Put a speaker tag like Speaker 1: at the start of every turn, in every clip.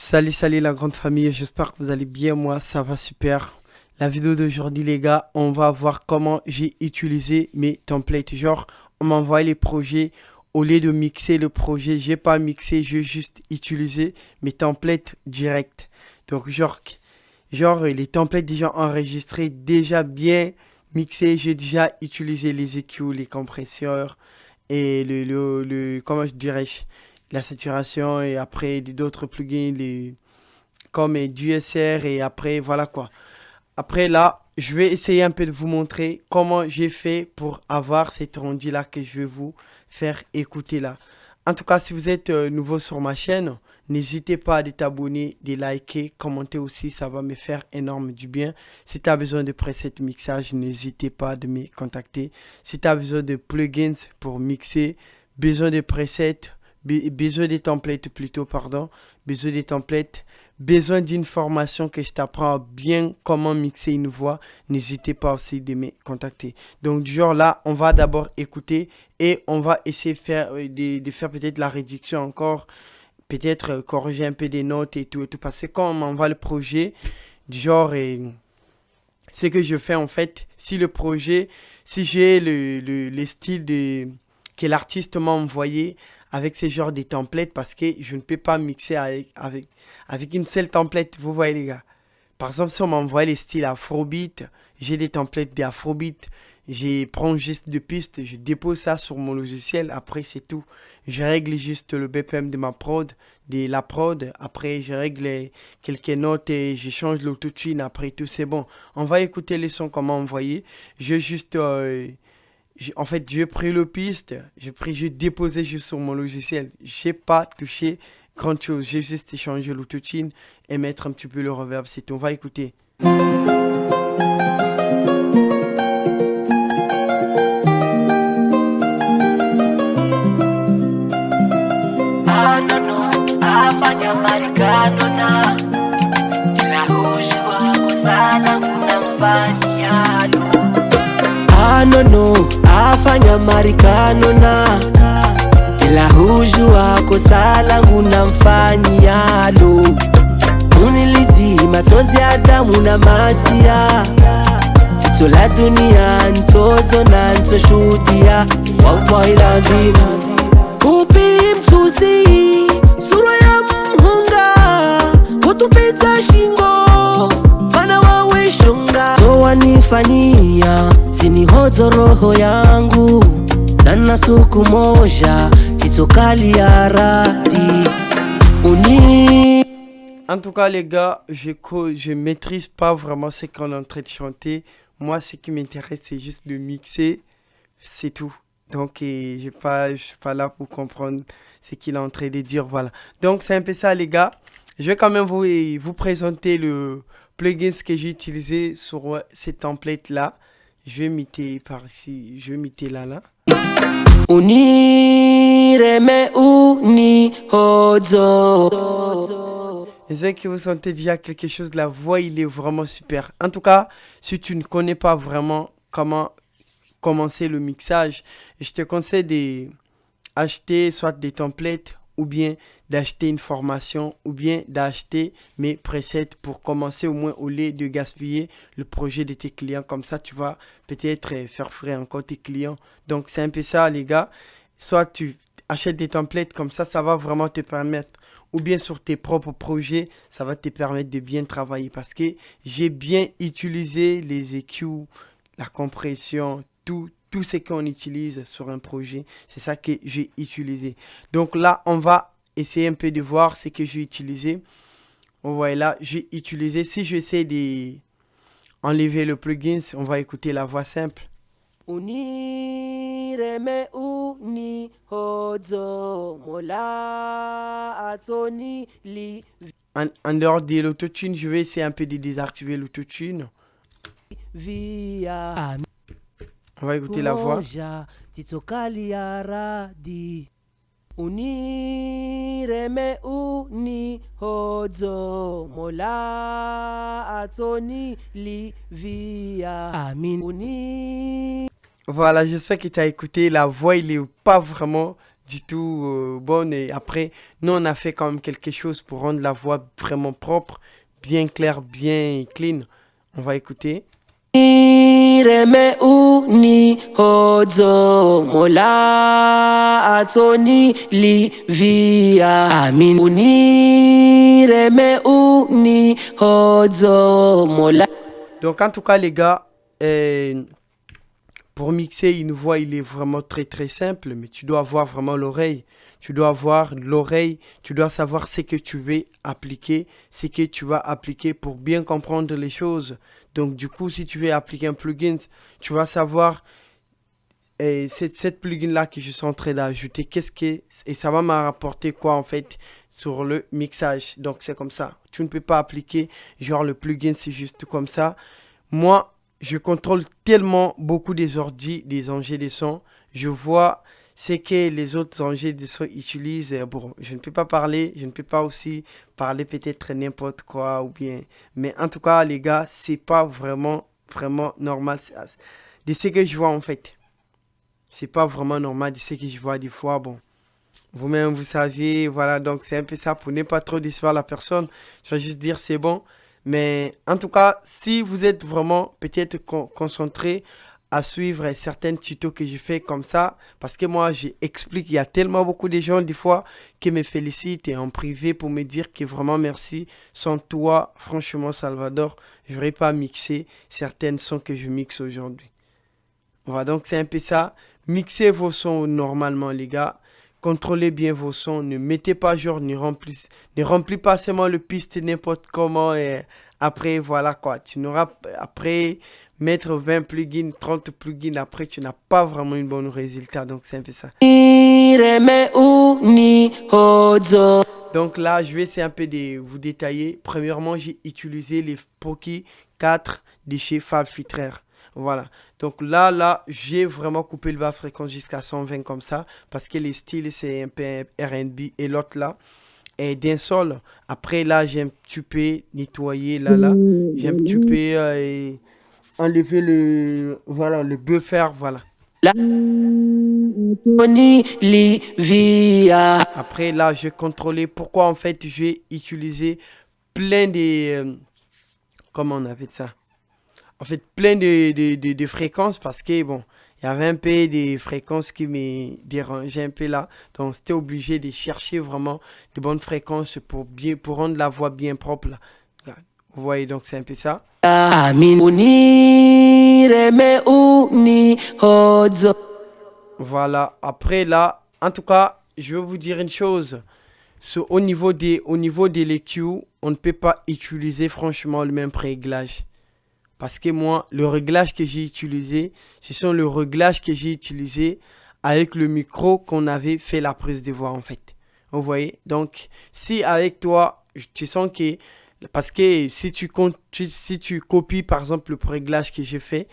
Speaker 1: Salut la grande famille, j'espère que vous allez bien, moi ça va super. La vidéo d'aujourd'hui les gars, on va voir comment j'ai utilisé mes templates. Genre, on m'envoie les projets, au lieu de mixer le projet, j'ai pas mixé, j'ai juste utilisé mes templates directs. Donc genre les templates déjà enregistrés, déjà bien mixés, j'ai déjà utilisé les EQ, les compresseurs et comment je dirais-je, la saturation et après d'autres plugins comme DSR et après voilà quoi. Après là, je vais essayer un peu de vous montrer comment j'ai fait pour avoir cette rendu là que je vais vous faire écouter là. En tout cas, si vous êtes nouveau sur ma chaîne, n'hésitez pas à t'abonner, de liker, commenter aussi, ça va me faire énorme du bien. Si tu as besoin de presets mixage, n'hésitez pas de me contacter. Si tu as besoin de plugins pour mixer, besoin de presets, besoin des templates plutôt, pardon, besoin des templates, besoin d'une formation que je t'apprends bien comment mixer une voix, n'hésitez pas aussi de me contacter. Donc du genre là, on va d'abord écouter et on va essayer de faire peut-être la réduction encore, peut-être corriger un peu des notes et tout, parce que quand on m'envoie le projet, du genre, ce que je fais en fait, si j'ai le style que l'artiste m'a envoyé avec ces genres de templates, parce que je ne peux pas mixer avec une seule template, vous voyez les gars. Par exemple, si on m'envoie les styles Afrobeat, j'ai des templates d'Afrobeat, je prends juste deux pistes, je dépose ça sur mon logiciel, après c'est tout. Je règle juste le BPM de la prod, après je règle quelques notes et je change l'autotune, après tout c'est bon. On va écouter les sons comment envoyer. En fait, j'ai pris le piste, j'ai déposé juste sur mon logiciel. Je n'ai pas touché grand chose, j'ai juste échangé l'autotune et mettre un petit peu le reverb, c'est tout. On va écouter.
Speaker 2: Afanya marikano na ila hujua kosa langu namfanyia lo. Uniliti machozi ya damu na masia, tito la dunia ntozo na ntoshudia. Wallahi lazima upi mtusi sura ya mhunga kutupita shingo pana wawe shunga toa nifanyia sinihozo roho yangu nana suku moja titokali ya radi uni.
Speaker 1: En tout cas les gars, je maîtrise pas vraiment ce qu'on est en train de chanter. Moi ce qui m'intéresse c'est juste de mixer, c'est tout. Donc je suis pas là pour comprendre ce qu'il est en train de dire, voilà. Donc c'est un peu ça les gars. Je vais quand même vous présenter le plugin que j'ai utilisé sur ces templates là. Je vais imiter par ici, je vais imiter là.
Speaker 2: Unireme uni hozo.
Speaker 1: C'est que vous sentez déjà quelque chose, la voix il est vraiment super. En tout cas, si tu ne connais pas vraiment comment commencer le mixage, je te conseille d'acheter soit des templates ou bien d'acheter une formation ou bien d'acheter mes presets pour commencer au moins au lieu de gaspiller le projet de tes clients. Comme ça, tu vas peut-être faire frais encore tes clients. Donc, c'est un peu ça, les gars. Soit tu achètes des templates comme ça va vraiment te permettre. Ou bien sur tes propres projets, ça va te permettre de bien travailler. Parce que j'ai bien utilisé les EQ, la compression, tout ce qu'on utilise sur un projet. C'est ça que j'ai utilisé. Donc là, on va essayer un peu de voir ce que j'ai utilisé. Vous voyez là, j'ai utilisé. Si j'essaie d'enlever le plugin, on va écouter la voix simple.
Speaker 2: Unireme uni hozo mola atoni li.
Speaker 1: En dehors de l'autotune, je vais essayer un peu de désactiver l'autotune.
Speaker 2: Via
Speaker 1: On va écouter la voix.
Speaker 2: titokali ya radi. Unireme uni hozo mola atoni li via. Amin.
Speaker 1: Voilà, j'espère que tu as écouté. La voix, il est pas vraiment du tout bonne. Et après, nous, on a fait quand même quelque chose pour rendre la voix vraiment propre, bien claire, bien clean. On va écouter.
Speaker 2: Ireme uni hodzo mola atoni livia amin unireme uni hodzo mola.
Speaker 1: Donc, en tout cas, les gars, pour mixer une voix, il est vraiment très très simple, mais tu dois avoir vraiment l'oreille. Tu dois avoir l'oreille, tu dois savoir ce que tu veux appliquer, ce que tu vas appliquer pour bien comprendre les choses. Donc du coup, si tu veux appliquer un plugin, tu vas savoir cette plugin-là que je suis en train d'ajouter, et ça va me rapporter quoi en fait sur le mixage. Donc c'est comme ça. Tu ne peux pas appliquer genre le plugin, c'est juste comme ça. Moi, je contrôle tellement beaucoup des ordi, des ingés des sons. Je vois ce que les autres ingés des sons utilisent. Bon, je ne peux pas parler, je ne peux pas aussi parler peut-être n'importe quoi ou bien. Mais en tout cas, les gars, c'est pas vraiment normal. De ce que je vois en fait. C'est pas vraiment normal de ce que je vois des fois. Bon, vous-même, vous savez, voilà. Donc, c'est un peu ça pour ne pas trop décevoir la personne. Je vais juste dire c'est bon. Mais en tout cas, si vous êtes vraiment peut-être concentré à suivre certains tutos que je fais comme ça, parce que moi, j'explique, il y a tellement beaucoup de gens des fois qui me félicitent et en privé pour me dire que vraiment merci. Sans toi, franchement, Salvador, je n'aurais pas mixé certains sons que je mixe aujourd'hui. Voilà, donc c'est un peu ça. Mixez vos sons normalement, les gars. Contrôlez bien vos sons. Ne mettez pas genre, ne remplis pas seulement le piste n'importe comment. Et après, voilà quoi. Tu n'auras, après, mettre 20 plugins, 30 plugins, après, tu n'as pas vraiment une bonne résultat. Donc, c'est un peu ça. Donc là, je vais essayer un peu de vous détailler. Premièrement, j'ai utilisé les Poki 4 de chez Fab Filter. Voilà. Donc là, j'ai vraiment coupé le basse fréquence jusqu'à 120 comme ça. Parce que les styles, c'est un peu R&B. Et l'autre là, est d'un sol. Après là, j'ai un petit peu nettoyé là. J'ai un petit peu enlevé le buffer, voilà. Après là, j'ai contrôlé pourquoi en fait j'ai utilisé plein de... comment on appelle ça? En fait, plein de fréquences parce que, bon, il y avait un peu des fréquences qui me dérangeaient un peu là. Donc, c'était obligé de chercher vraiment de bonnes fréquences pour rendre la voix bien propre là. Vous voyez, donc c'est un peu ça. Voilà, après là, en tout cas, je vais vous dire une chose. Au niveau des lectures, on ne peut pas utiliser franchement le même réglage. Parce que moi, le réglage que j'ai utilisé, ce sont le réglage que j'ai utilisé avec le micro qu'on avait fait la prise de voix en fait. Vous voyez? Donc, si avec toi, tu sens que... Parce que si tu copies par exemple le réglage que j'ai fait,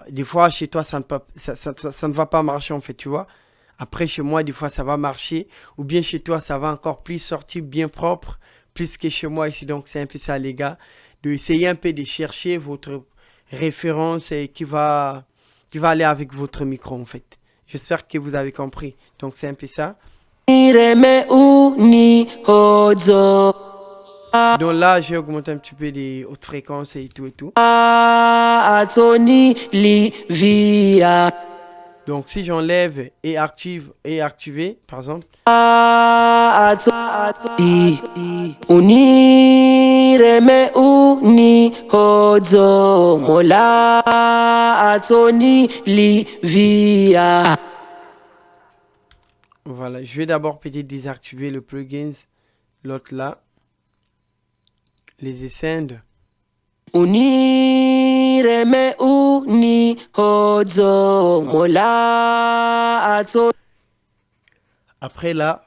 Speaker 1: des fois chez toi, ça ne va pas marcher en fait, tu vois? Après, chez moi, des fois, ça va marcher. Ou bien chez toi, ça va encore plus sortir bien propre, plus que chez moi ici. Donc, c'est un peu ça, les gars. De essayer un peu de chercher votre référence et qui va aller avec votre micro, en fait. J'espère que vous avez compris. Donc, c'est un peu ça. Donc là, j'ai augmenté un petit peu les hautes fréquences et tout et tout. Donc si j'enlève et activer, par exemple. Voilà, je vais d'abord peut-être désactiver le plugin, l'autre là. Les escends. Après là,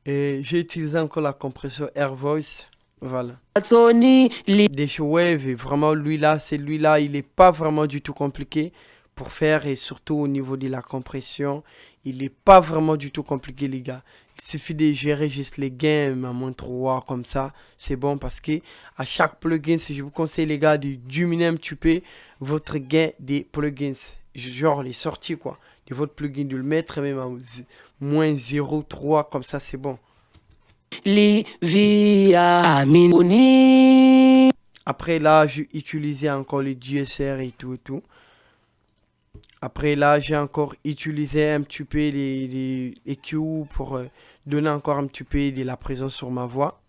Speaker 1: j'ai utilisé encore la compression Air Voice. Voilà. Des Showwave, et vraiment celui-là, il n'est pas vraiment du tout compliqué pour faire et surtout au niveau de la compression, il n'est pas vraiment du tout compliqué les gars. Il suffit de gérer juste les gains à moins 3 comme ça, c'est bon parce que à chaque plugin, je vous conseille les gars de diminuer un petit peu votre gain des plugins, genre les sorties quoi. de votre plugin, de le mettre même à moins 0,3, comme ça c'est bon. Après là, j'ai utilisé encore le DSR et tout et tout. Après là, j'ai encore utilisé un petit peu les EQ pour donner encore un petit peu de la présence sur ma voix.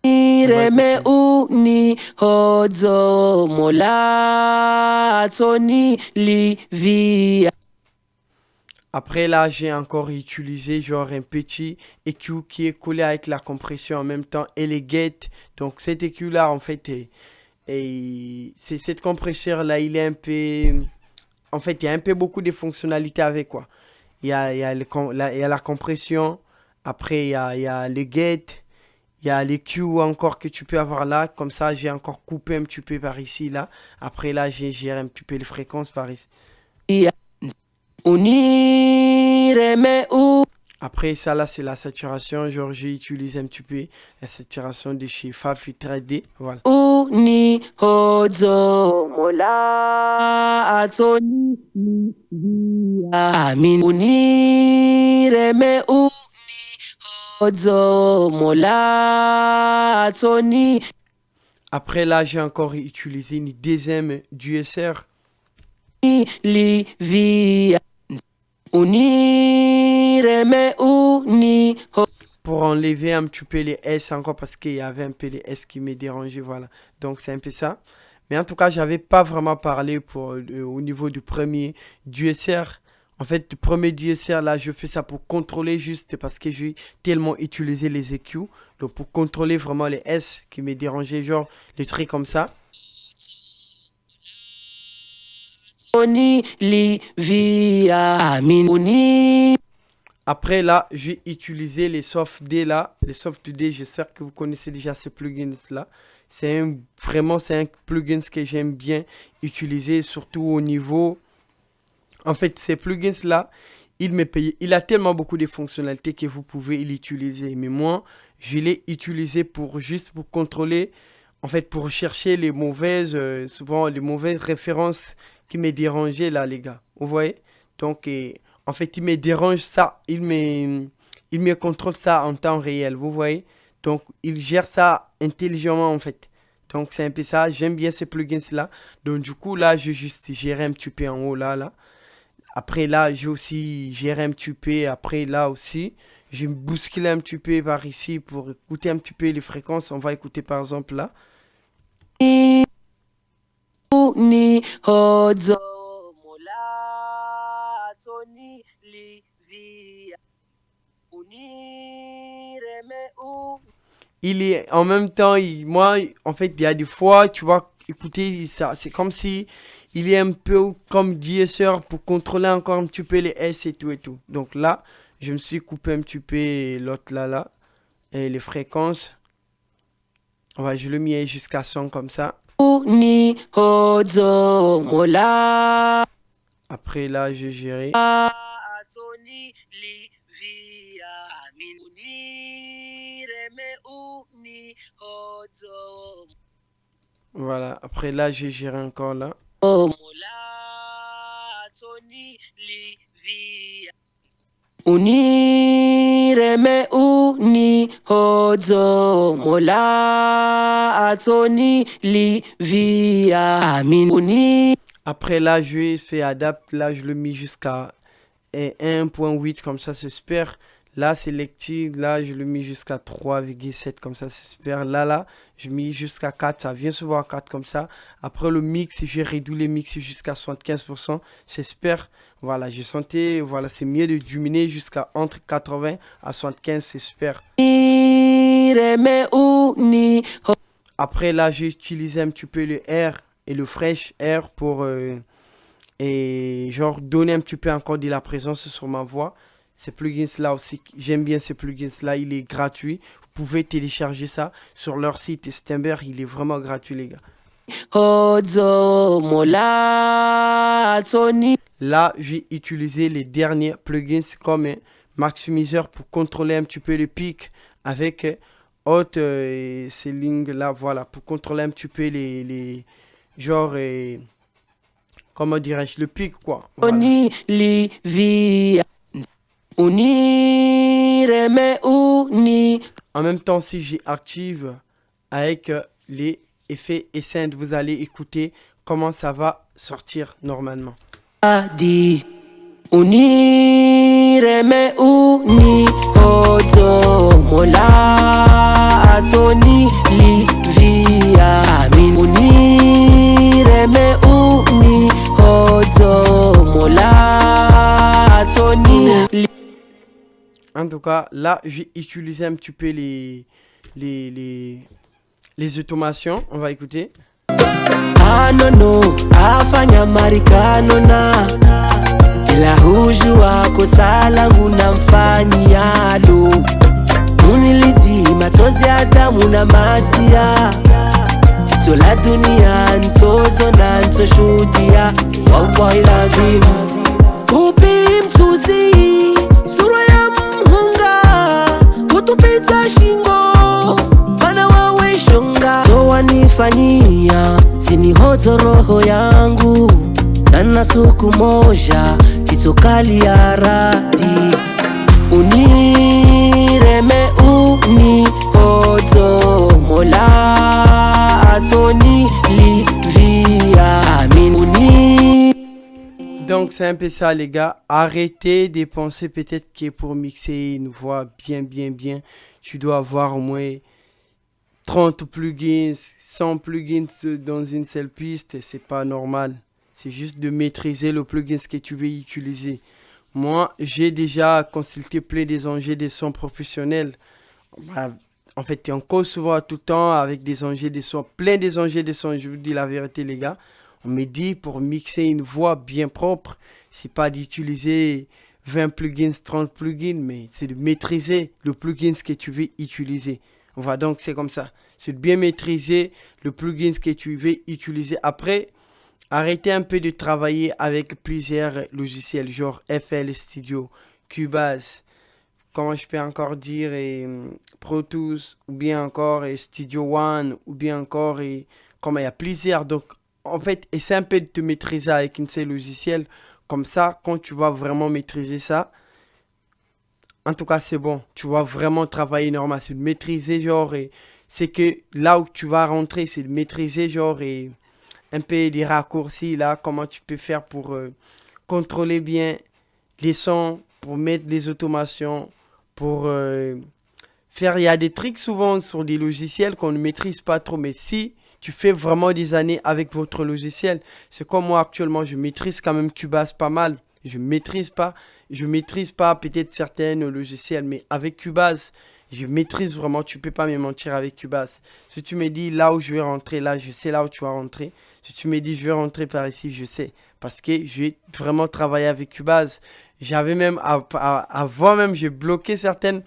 Speaker 1: Après là, j'ai encore utilisé genre un petit EQ qui est collé avec la compression en même temps et les gates. Donc cet EQ là, en fait, c'est cette compresseur là, il est un peu... En fait, il y a un peu beaucoup de fonctionnalités avec quoi. Il y a, il y a, il y a la compression, après il y a le gate, il y a les Q encore que tu peux avoir là. Comme ça, j'ai encore coupé un petit peu par ici, là. Après là, j'ai géré un petit peu les fréquences par ici. Après ça, là, c'est la saturation. Genre, j'ai utilisé un petit peu la saturation de chez Fab Filter D. Voilà. Après là, j'ai encore utilisé une deuxième DSR. Pour enlever un petit peu les S encore parce qu'il y avait un peu les S qui me dérangeaient, voilà. Donc c'est un peu ça. Mais en tout cas, j'avais pas vraiment parlé pour, au niveau du premier DSR. En fait, le premier DSR, là, je fais ça pour contrôler juste parce que j'ai tellement utilisé les EQ. Donc pour contrôler vraiment les S qui me dérangeaient, genre les trucs comme ça. Après là, j'ai utilisé les Soft D là. Les Soft D, j'espère que vous connaissez déjà ces plugins là. Vraiment, c'est un plugin que j'aime bien utiliser, surtout au niveau... En fait, ces plugins là, il a tellement beaucoup de fonctionnalités que vous pouvez l'utiliser. Mais moi, je l'ai utilisé pour juste pour contrôler, en fait, pour chercher les mauvaises, souvent les mauvaises références qui me dérangeaient là, les gars. Vous voyez? Donc, en fait, il me dérange ça, il me contrôle ça en temps réel, vous voyez? Donc, il gère ça intelligemment, en fait. Donc, c'est un peu ça. J'aime bien ces plugins-là. Donc, du coup, là, je juste gérer un petit peu en haut, là. Après, là, j'ai aussi géré un petit peu. Après, là aussi, j'ai bousculé un petit peu par ici pour écouter un petit peu les fréquences. On va écouter, par exemple, là. Il est en même temps, moi, en fait, il y a des fois, tu vois, écouter ça, c'est comme si il est un peu comme DSR pour contrôler encore un petit peu les S et tout et tout. Donc là, je me suis coupé un petit peu l'autre là, et les fréquences. Je le mets jusqu'à 100 comme ça. Après là, j'ai géré. Voilà, après là, j'ai géré encore là. Après là, je vais faire adapt. Là, je le mets jusqu'à 1.8 comme ça, c'est super. Là, sélective, là, je le mets jusqu'à 3,7 comme ça, c'est super. Là, je mets jusqu'à 4, ça vient souvent à 4 comme ça. Après le mix, j'ai réduit les mix jusqu'à 75%, c'est super. Voilà, j'ai senti, voilà, c'est mieux de diminuer jusqu'à entre 80 à 75, c'est super. Après là, j'ai utilisé un petit peu le R et le Fresh R pour et genre donner un petit peu encore de la présence sur ma voix. Ces plugins là aussi, j'aime bien ces plugins là, il est gratuit. Vous pouvez télécharger ça sur leur site Stember, il est vraiment gratuit les gars. Là, j'ai utilisé les derniers plugins comme un maximiseur pour contrôler un petit peu le pic avec haute ces lignes là, voilà, pour contrôler un petit peu les genre comment dirais-je, le pic quoi. Voilà. En même temps, si j'active avec les effets Essence, vous allez écouter comment ça va sortir normalement. En tout cas, là, j'ai utilisé un petit peu les automations. On va écouter.
Speaker 2: Anono afanya marikano na ila huju wako salangu na mfanyia lo munilizi matozi ya damu na masia tito la dunia ntozo na ntoshudia wawa ila vina upi mtuzi sura ya mhunga kutupita shingo mana wawe shonga toa nifanyia sinihoto roho yangu na siku moja titokali ya radi unireme unihoto mola atoni livia amin
Speaker 1: Donc c'est un peu ça les gars, arrêtez de penser peut-être que pour mixer une voix bien, tu dois avoir au moins 30 plugins, 100 plugins dans une seule piste, c'est pas normal. C'est juste de maîtriser le plugin que tu veux utiliser. Moi, j'ai déjà consulté plein des ingés de sons professionnels. En fait, on cause souvent tout le temps avec des ingés de sons, plein des ingés de sons, je vous dis la vérité les gars. On me dit pour mixer une voix bien propre, c'est pas d'utiliser 20 plugins, 30 plugins, mais c'est de maîtriser le plugin que tu veux utiliser. Voilà, donc c'est comme ça. C'est de bien maîtriser le plugin que tu veux utiliser. Après, arrêtez un peu de travailler avec plusieurs logiciels, genre FL Studio, Cubase, comment je peux encore dire, Pro Tools, ou bien encore Studio One, ou bien encore, comme il y a plusieurs. Donc, en fait, essaie un peu de te maîtriser avec un seul logiciel. Comme ça, quand tu vas vraiment maîtriser ça, en tout cas, c'est bon. Tu vas vraiment travailler normal. C'est de maîtriser, genre, c'est que là où tu vas rentrer, c'est de maîtriser, genre, un peu les raccourcis, là, comment tu peux faire pour contrôler bien les sons, pour mettre les automations, pour faire... Il y a des trucs souvent sur des logiciels qu'on ne maîtrise pas trop, mais si tu fais vraiment des années avec votre logiciel, c'est comme moi actuellement, je maîtrise quand même Cubase pas mal. Je maîtrise pas peut-être certains logiciels, mais avec Cubase, je maîtrise vraiment. Tu peux pas me mentir avec Cubase. Si tu me dis là où je vais rentrer, là, je sais là où tu vas rentrer. Si tu me dis je vais rentrer par ici, je sais. Parce que je vais vraiment travailler avec Cubase. J'avais même, avant même, j'ai bloqué certaines,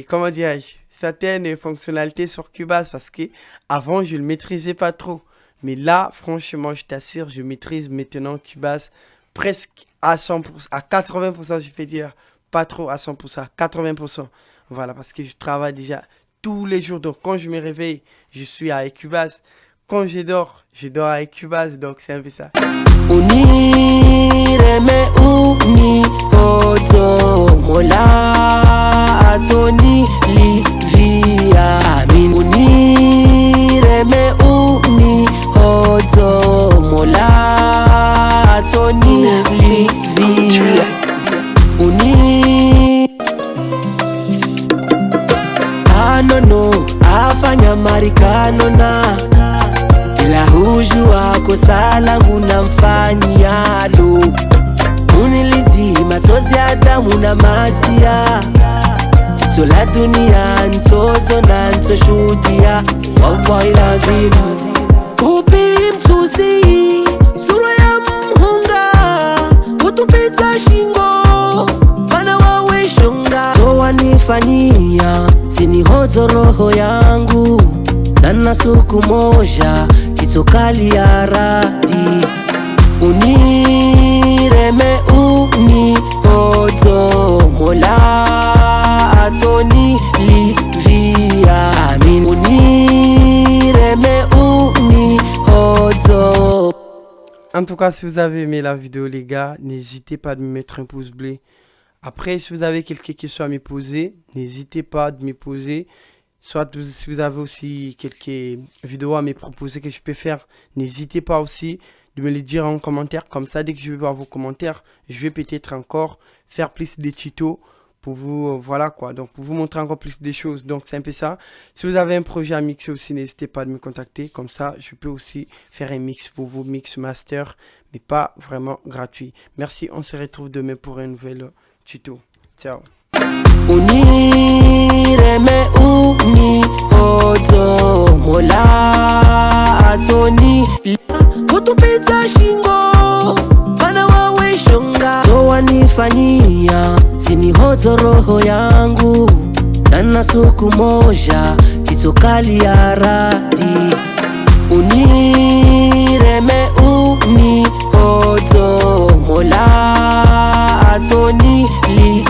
Speaker 1: comment dirais-je, certaines fonctionnalités sur Cubase parce que avant je le maîtrisais pas trop. Mais là, franchement, je t'assure, je maîtrise maintenant Cubase presque à 100%, à 80%, je peux dire. Pas trop à 100%, à 80%. Voilà, parce que je travaille déjà tous les jours. Donc, quand je me réveille, je suis avec Cubase. Quand je dors avec Cubase. Donc, c'est un peu ça.
Speaker 2: Anono afanya marikano na ila huju wako salangu na mfanyia lo unilizi matozi ya damu na masia tito la dunia ntozo na ntoshudia wawa ila vina upi mtuzi sura ya mhunga kutupita shingo mana wawe shonga toa nifanyia sinihoto roho yangu na siku moja titokali ya radi unireme unihoto mola atoni livia amin unireme unihoto.
Speaker 1: En tout cas, si vous avez aimé la vidéo, les gars, n'hésitez pas de me mettre un pouce bleu. Après, si vous avez quelques questions à me poser, n'hésitez pas de me poser. Soit si vous avez aussi quelques vidéos à me proposer que je peux faire, n'hésitez pas aussi de me les dire en commentaire. Comme ça, dès que je vais voir vos commentaires, je vais peut-être encore faire plus de tutos pour vous, voilà quoi. Donc, pour vous montrer encore plus de choses. Donc, c'est un peu ça. Si vous avez un projet à mixer aussi, n'hésitez pas à me contacter. Comme ça, je peux aussi faire un mix pour vous, mix master, mais pas vraiment gratuit. Merci, on se retrouve demain pour un nouvel tuto. Ciao.
Speaker 2: Unireme uni ozo mola atoni kutupita shingo mana wawe shonga towanifanyia sinihozo roho yangu nana suku moja titokali ya radi unireme uni ozo mola atoni li